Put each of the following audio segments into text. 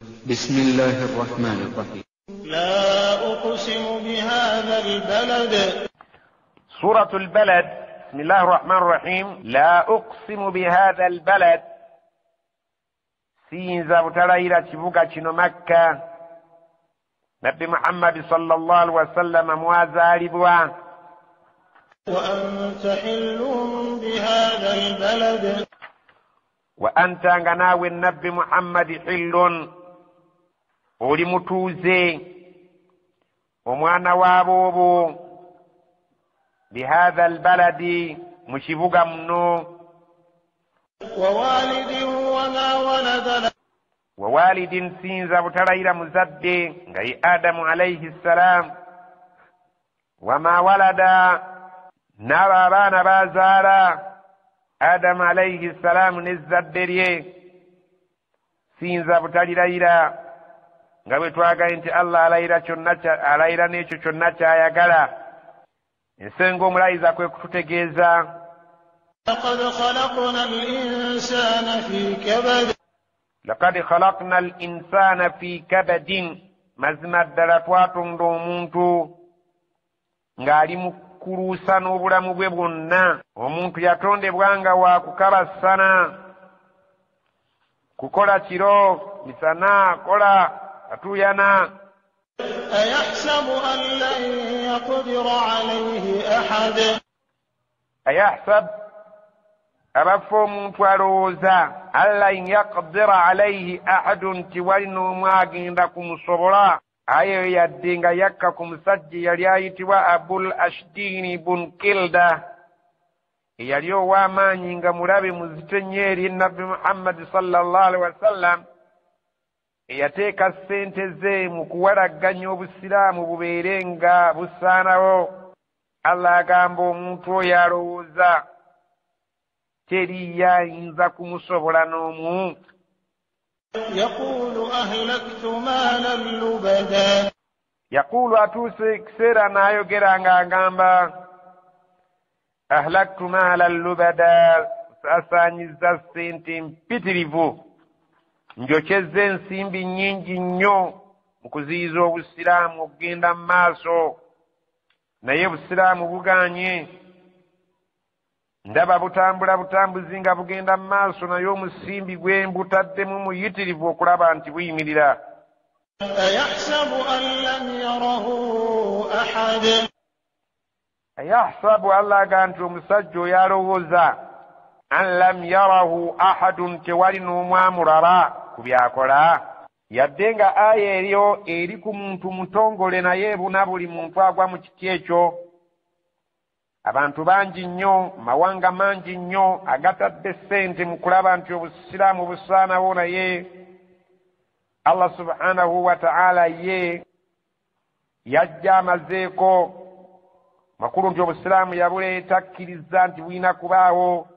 بسم الله الرحمن الرحيم. لا أقسم بهذا البلد. سورة البلد. بسم الله الرحمن الرحيم. لا أقسم بهذا البلد. سينزا بتلايرا تبوكا تشنو مكة. نبي محمد صلى الله عليه وسلم موازالي بوا. وأنت حل بهذا البلد. وأنت غناوي النبي محمد حل oli mutuuze omwana w'aboobo bihatha albaladi mu kibuga muno wa walidin sinza butalayira muzadde nga ye adamu alayhi ssalam wama walada n'abo abaana bazaala adamu alayhi ssalam n'ezzadde lye sinza butalilayira nga bwe twagaye nti Allah alayira n'ekyo kyonna ky'ayagala. Ensenga omulayiza kwe kututegeeza laqad khalaqna al insana fi kabadin, mazima ddala twatonda omuntu ng'ali mu kuluusa n'obulamu bwe bwonna. Omuntu yatondebwa nga wa kukabasana, kukola kiro misana kola atuyana. أيحسب أن لن يقدر عليه أحد. أيحسب أبفو omuntu alowooza أن لن يقدر عليه أحد tiwalina omu agenda kumusobola. Ayo yadde nga yakka ku musajja yali ayitibwa Abul Ashdini bun Kilda, eyali ow'amaanyi nga mulabe muzito nnyo eri Nabbi Muhammad sallallahu alaihi wasallam, eyateeka ssente ze mu kuwalagganya obusiraamu bubeere nga busaanawo. Allah agamba omuntu oyo alowooza teriyo ayinza kumusobola n'omu. Yaqulu atuuse ekiseera n'ayogera ng'agamba ahlaktu maalan lubada, saasaanyizza ssente mpitirivu, njokyezza ensimbi nnyingi nnyo mu kuziyiza obusiraamu okugenda mu maaso, naye obusiraamu buganye. Ndaba butambula butambuzi nga bugenda mu maaso, naye omusimbi gwe mbutaddemu muyitirivu okulaba nti buyimirira. Ayahsabu, Allah aga nti omusajja oyo alowooza an lam yarahu ahadun, tewali n'omu amulaba ku byakola. Yadde nga aya eryo eri ku muntu mutongole, naye ebuna buli muntu agwa mu kiti ekyo. Abantu bangi nnyo, mawanga mangi nnyo agatadde ssente mu kulaba nti obusiraamu busaanawo, naye Allah subhanahu wa ta'ala ye yajja amazeeko makulu nti obusiraamu yabuleeta akkiriza nti bulina kubaawo,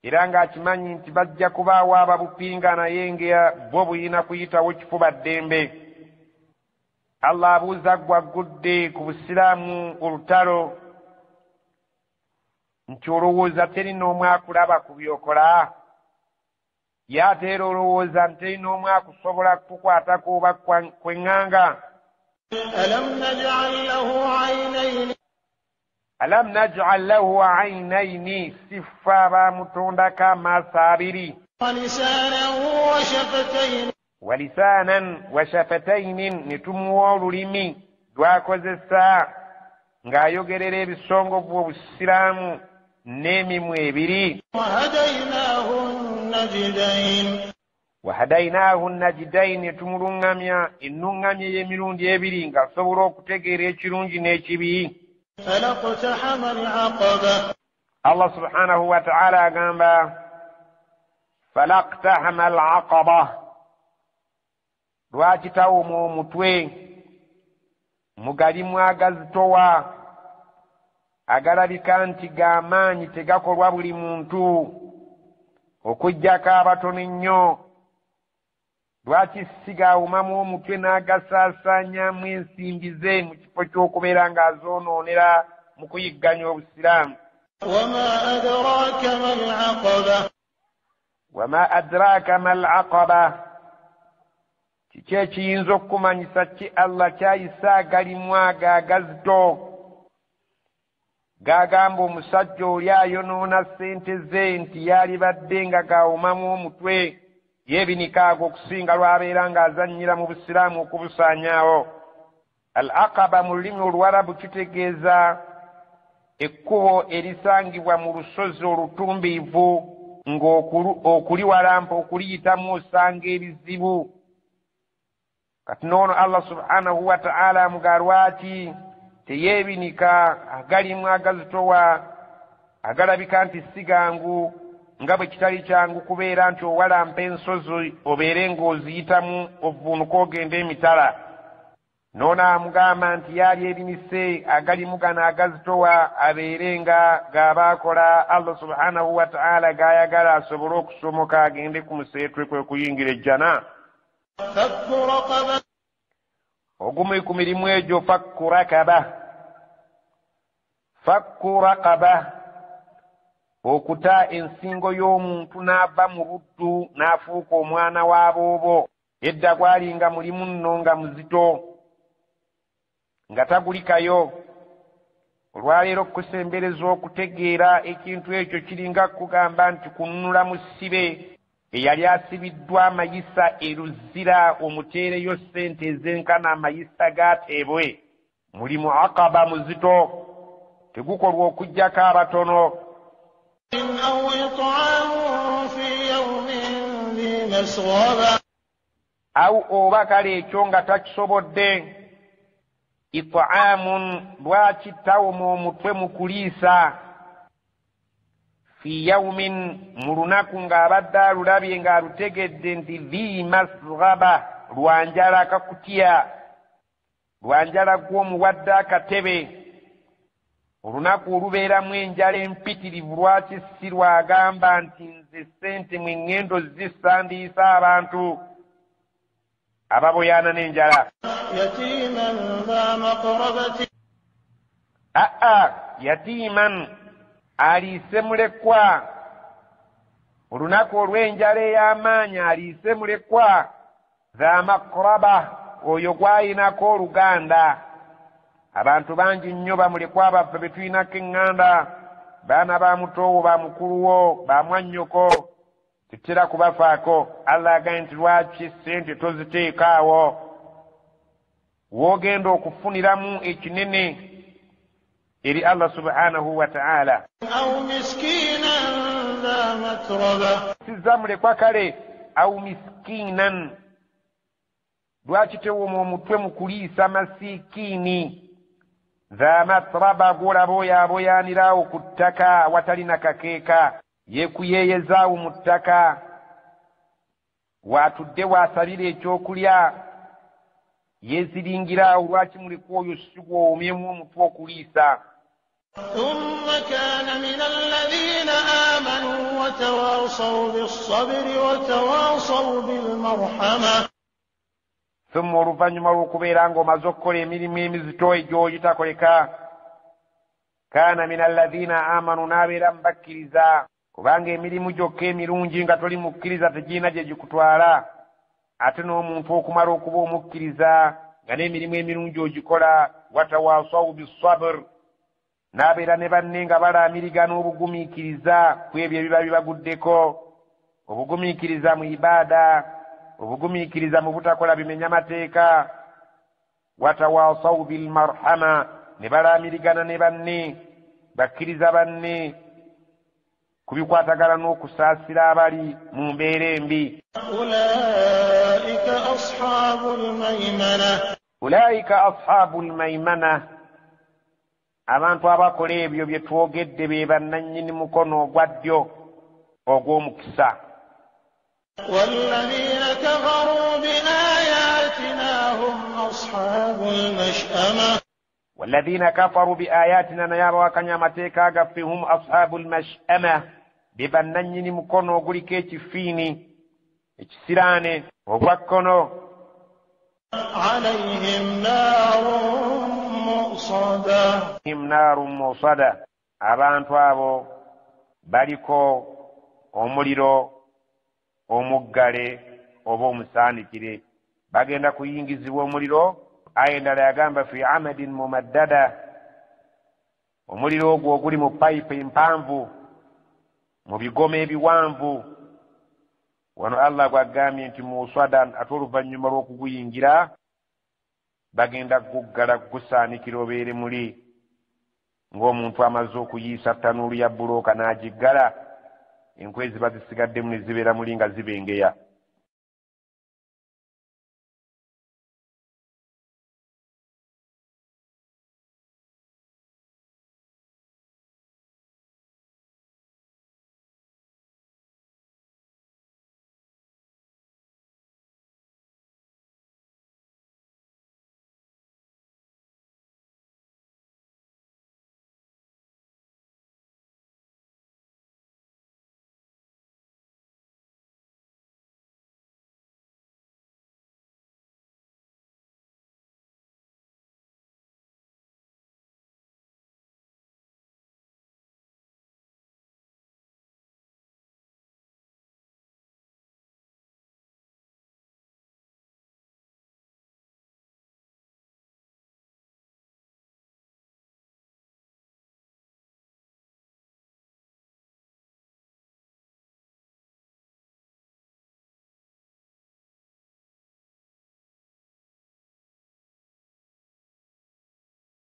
era ng'akimanyi nti bajja kubaawo ababupinga, naye nga bwo bulina kuyitawo kifuba ddembe. Allah abuuza gwaggudde ku busiraamu olutalo nti olowooza teri n'omu akulaba ku byokola? Ye ate era olowooza nti teri n'omu akusobola kukukwatako oba kweŋŋanga? Alam naj'al lahu aynayni, siffa baamutondako amaaso abiri. Wa lisaanan wa shafatainin, ne tumuwa olulimi lw'akozesa ng'ayogerera ebisongovu obusiraamu n'emimwa ebiri. Wa hadaynaahu najidain, ne tumuluŋŋamya ennuŋŋamya y'emirundi ebiri ng'asobola okutegeera ekirungi n'ekibi. Allah subhanahu wa ta'ala agamba falaqtahama al-aqaba, lwakitawuma omutwe mu galimu agazitowa agalabika nti g'amaanyi, tegakolwa buli muntu okuggyako abatono ennyo. Lwaki sigawumamu omutwe n'agasaasaanyamu ensimbi ze mu kifo ky'okubeera ng'azoonoonera mu kuyigganya obusiraamu? Wama adraka mal aqaba, kiki ekiyinza okukumanyisa ki Allah kyayisa agalimu ago agazito gagamba omusajja oli ayonoona ssente ze nti yalibadde nga gawumamu omutwe yebinika ago okusinga lwabeera ng'azannyira mu busiraamu okubusaanyaawo. al aqaba mu lulimi oluwarabu kitegeeza ekkubo erisangibwa mu lusozi olutumbiivu ng'okuliwalampa okuliyitamu osanga ebizibu. kati noono Allah subhanahu wa ta'ala amugalwaki teyeebinika agalimu agazitowa agalabika nti si gangu nga bwe kitali kyangu kubeera nti owalampa ensozi obeere ng'oziyitamu ovuunuka ogenda emitala. noono amugamba nti yali ebinise agalimu gano agazitowa abeere nga gabaakola Allah subhanahu wa ta'ala gayagala asobole okusomoka agende ku museetwe kwe kuyingira ejjana. ogumu ku mirimu egyo fakku rakaba okuta ensingo y'omuntu n'ava mu buddu n'afuuka omwana w'aboobo. edda gwalinga mulimu nno nga muzito nga tagulikayo. olwaleero kusembereza okutegeera ekintu ekyo kiringa kugamba nti kununula mu ssibe eyali asibiddwa amayisa eruzira omuteereyo ssente ezenkana amayisa gateebwe. mulimu akaba muzito tegukolwa okuggyako abatono. au oba kale ekyo nga takisobodde it'aamun lwaki tawuma omutwe mu kuliisa fi yawmin mu lunaku ng'abadde alulabye ng'alutegedde nti dhi masghaba lwanjala akakutya lwanjala gw'omuwadde akatebe. olunaku olubeeramu enjala empitirivu lwaki si lwagamba nti nze ssente mu ngendo zisandiisa abantu ababoyaana n'enjala. yatiiman aliise mulekwa. olunaku olw'enjala ey'amaanyi aliise mulekwa. za makraba oyo gwayinako oluganda. abantu bangi nnyo bamulekwa baffe be tulinako eŋŋanda baana ba mutowo ba mukuluwo ba mwannyoko tetera kubafaako. Allah agambye nti lwaki ssente toziteekaawo w'ogenda okufuniramu ekinene eri Allah subhanahu wa ta'ala. sizza mulekwa kale au miskinan lwaki tewoma omutwe mu kuliisa masikiini. za matraba gwolaba oyo aboyaaniraawo ku ttaka awatali na kakeeka yeekuyeeyezaawo mu ttaka waatudde waasabira ekyokulya yeeziringiraawo. lwaki mulekwa oyo sigwowomyemu omutwe okuliisa. ثم كان من الذين آمنوا وتواصوا بالصبر وتواصوا بالمرحمة. ثم oluvannyuma lw'okubeera ng'omaze okukola emirimu emizito egy'ogitakoleka kaana min alladhina amanu n'abeera mubakkiriza kubanga emirimu gyokka emirungi nga toli mukkiriza tegiina gye gikutwala. ate n'omuntu okumala okuba omukkiriza nga n'emirimu emirungi ogikola watawaasawu bisabr n'abeera ne banne nga balaamirigana obugumiikiriza ku ebyo ebiba bibaguddeko. obugumiikiriza mu ibaada, obugumiikiriza mu butakola bimenya mateeka. watawaasawu bilmarhama ne balaamirigana ne banne bakkiriza banne ku bikwatagala n'okusaasira abali mu mbeera embi. ulaika ashaabul maymana abantu abakola ebyo bye twogedde be bannannyini mukono ogwa ddyo ogw'omukisa. والذين كفروا بآياتنا هم أصحاب المشأمة. والذين كفروا بآياتنا نيابا وكانيا متيكا غفي هم أصحاب المشأمة ببننيني مكونو غوليكي تفيني اتسيراني وبكونو عليهم نار مؤصدة. هم نار مؤصدة abantu abo baliko omuliro omuggale oba omusaanikire bagenda kuyingizibwa omuliro. Aya endala yagamba fi amadin mumaddada, omuliro ogwo oguli mu payipu empanvu, mu bigoma ebiwanvu. Wano Allah gwagambye nti muswadan, ate oluvannyuma lw'okuguyingira bagenda kuguggala gusaanikira obeere muli, ng'omuntu amaze okuyiisa ttanuulu ya bulooka n'agiggala, enkwe ziba zisigaddemu ne zibeera muli nga zibengeya.